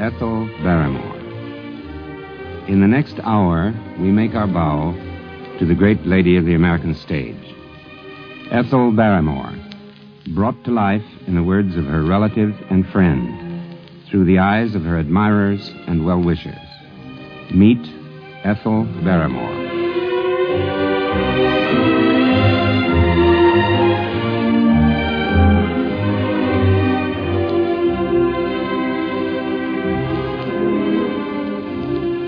Ethel Barrymore. In the next hour, we make our bow to the great lady of the American stage. Ethel Barrymore, brought to life in the words of her relative and friend, through the eyes of her admirers and well-wishers. Meet Ethel Barrymore.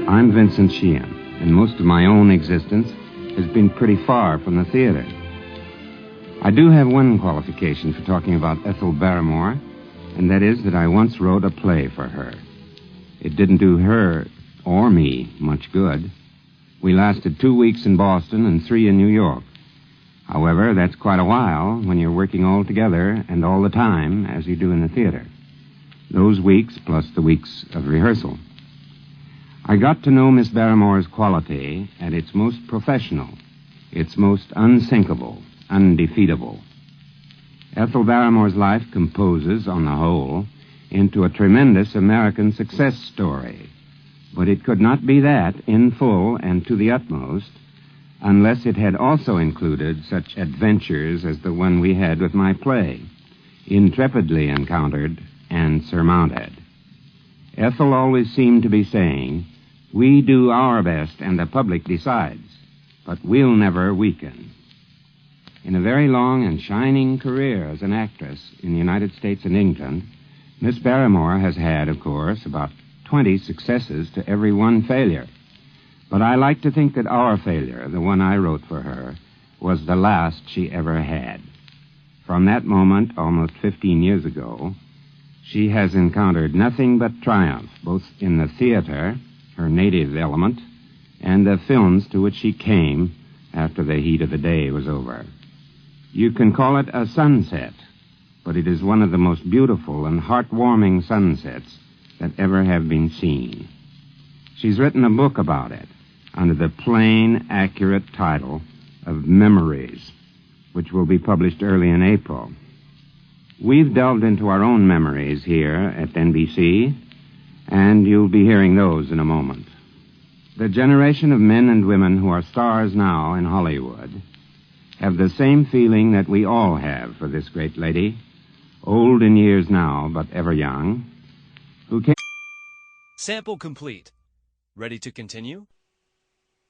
I'm Vincent Sheehan, and most of my own existence has been pretty far from the theater. I do have one qualification for talking about Ethel Barrymore, and that is that I once wrote a play for her. It didn't do her or me much good. We lasted 2 weeks in Boston and 3 in New York. However, that's quite a while when you're working all together and all the time as you do in the theater. Those weeks plus the weeks of rehearsal. I got to know Miss Barrymore's quality at its most professional, its most unsinkable, undefeatable. Ethel Barrymore's life composes, on the whole, into a tremendous American success story. But it could not be that in full and to the utmost unless it had also included such adventures as the one we had with my play, intrepidly encountered and surmounted. Ethel always seemed to be saying, "We do our best and the public decides, but we'll never weaken." In a very long and shining career as an actress in the United States and England, Miss Barrymore has had, of course, about 20 successes to every one failure. But I like to think that our failure, the one I wrote for her, was the last she ever had. From that moment, almost 15 years ago, she has encountered nothing but triumph, both in the theater, her native element, and the films to which she came after the heat of the day was over. You can call it a sunset, but it is one of the most beautiful and heartwarming sunsets that ever have been seen. She's written a book about it under the plain, accurate title of Memories, which will be published early in April. We've delved into our own memories here at NBC, and you'll be hearing those in a moment. The generation of men and women who are stars now in Hollywood have the same feeling that we all have for this great lady, old in years now, but ever young, who came... Sample complete. Ready to continue?